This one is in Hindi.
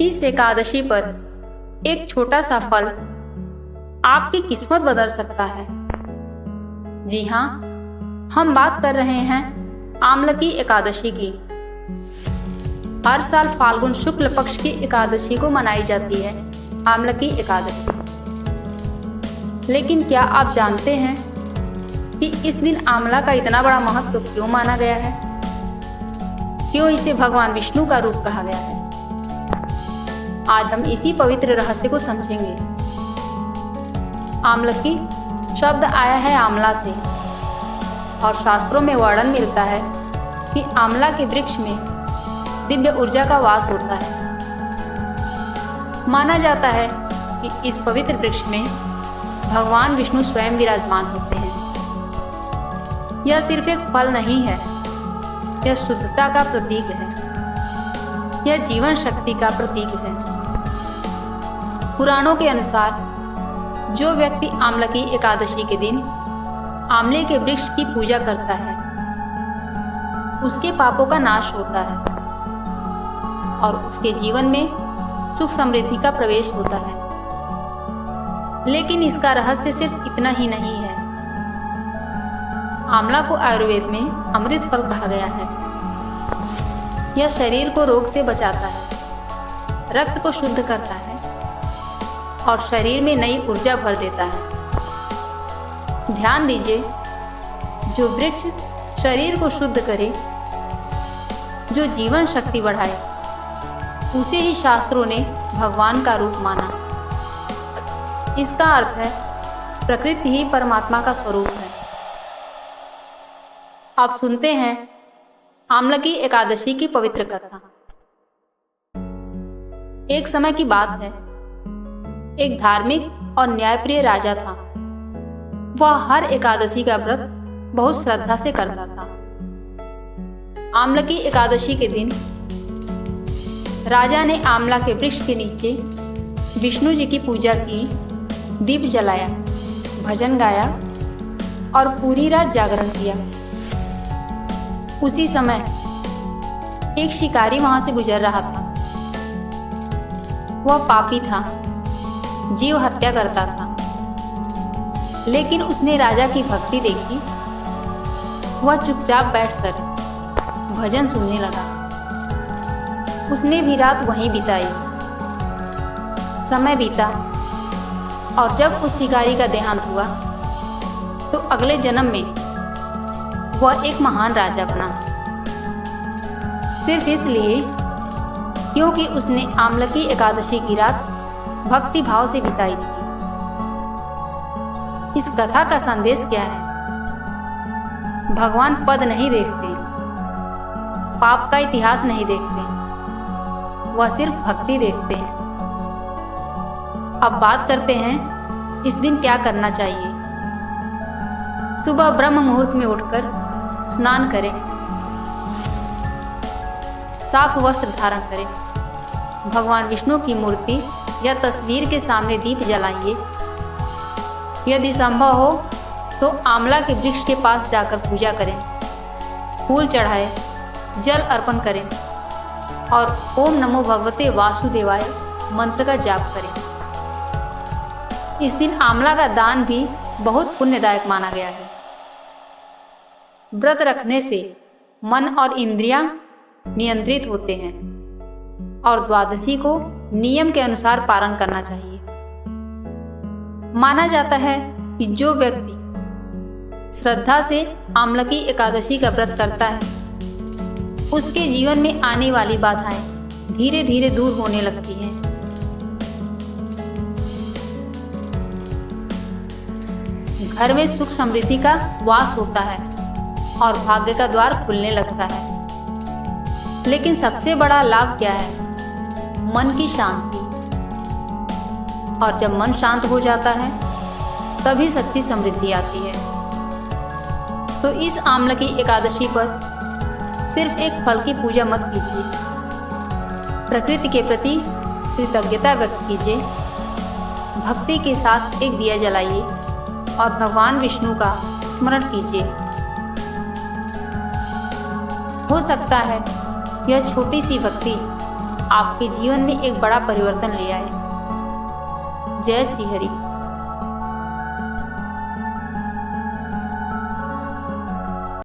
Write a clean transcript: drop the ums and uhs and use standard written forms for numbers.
इस एकादशी पर एक छोटा सा फल आपकी किस्मत बदल सकता है। जी हाँ, हम बात कर रहे हैं आमलकी एकादशी की। हर साल फाल्गुन शुक्ल पक्ष की एकादशी को मनाई जाती है आमलकी एकादशी। लेकिन क्या आप जानते हैं कि इस दिन आंवला का इतना बड़ा महत्व क्यों माना गया है? क्यों इसे भगवान विष्णु का रूप कहा गया है? आज हम इसी पवित्र रहस्य को समझेंगे। आमलकी शब्द आया है आंवला से और शास्त्रों में वर्णन मिलता है कि आंवला के वृक्ष में दिव्य ऊर्जा का वास होता है। माना जाता है कि इस पवित्र वृक्ष में भगवान विष्णु स्वयं विराजमान होते हैं। यह सिर्फ एक फल नहीं है, यह शुद्धता का प्रतीक है, यह जीवन शक्ति का प्रतीक है। पुराणों के अनुसार जो व्यक्ति आमलकी एकादशी के दिन आंवले के वृक्ष की पूजा करता है उसके पापों का नाश होता है और उसके जीवन में सुख समृद्धि का प्रवेश होता है। लेकिन इसका रहस्य सिर्फ इतना ही नहीं है। आंवला को आयुर्वेद में अमृत फल कहा गया है। यह शरीर को रोग से बचाता है, रक्त को शुद्ध करता है और शरीर में नई ऊर्जा भर देता है। ध्यान दीजिए, जो वृक्ष शरीर को शुद्ध करे, जो जीवन शक्ति बढ़ाए, उसे ही शास्त्रों ने भगवान का रूप माना। इसका अर्थ है प्रकृति ही परमात्मा का स्वरूप है। आप सुनते हैं आमलकी एकादशी की पवित्र कथा। एक समय की बात है, एक धार्मिक और न्यायप्रिय राजा था। वह हर एकादशी का व्रत बहुत श्रद्धा से करता था। आमलकी एकादशी के दिन राजा ने आंवला के वृक्ष के नीचे विष्णु जी की पूजा की, दीप जलाया, भजन गाया और पूरी रात जागरण किया। उसी समय एक शिकारी वहां से गुजर रहा था। वह पापी था, जीव हत्या करता था, लेकिन उसने राजा की भक्ति देखी। वह चुपचाप बैठकर भजन सुनने लगा। उसने भी रात वहीं बिताई। समय बीता और जब उस शिकारी का देहांत हुआ तो अगले जन्म में वह एक महान राजा बना, सिर्फ इसलिए क्योंकि उसने आमलकी एकादशी की रात भक्ति भाव से बिताई थी। इस कथा का संदेश क्या है? भगवान पद नहीं देखते, पाप का इतिहास नहीं देखते, वह सिर्फ भक्ति देखते हैं। अब बात करते हैं इस दिन क्या करना चाहिए। सुबह ब्रह्म मुहूर्त में उठकर स्नान करें, साफ वस्त्र धारण करें, भगवान विष्णु की मूर्ति या तस्वीर के सामने दीप जलाइए। यदि संभव हो तो आंवला के वृक्ष के पास जाकर पूजा करें, फूल चढ़ाएं, जल अर्पण करें और ओम नमो भगवते वासुदेवाय मंत्र का जाप करें। इस दिन आंवला का दान भी बहुत पुण्यदायक माना गया है। व्रत रखने से मन और इंद्रियां नियंत्रित होते हैं और द्वादशी को नियम के अनुसार पारण करना चाहिए। माना जाता है कि जो व्यक्ति श्रद्धा से आमलकी एकादशी का व्रत करता है उसके जीवन में आने वाली बाधाएं धीरे धीरे दूर होने लगती हैं। घर में सुख समृद्धि का वास होता है और भाग्य का द्वार खुलने लगता है। लेकिन सबसे बड़ा लाभ क्या है? मन की शांति। और जब मन शांत हो जाता है तभी सच्ची समृद्धि आती है। तो इस आमलकी एकादशी पर सिर्फ एक फल की पूजा मत कीजिए, प्रकृति के प्रति कृतज्ञता व्यक्त कीजिए, भक्ति के साथ एक दिया जलाइए और भगवान विष्णु का स्मरण कीजिए। हो सकता है यह छोटी सी भक्ति आपके जीवन में एक बड़ा परिवर्तन ले आए। जय श्री हरि।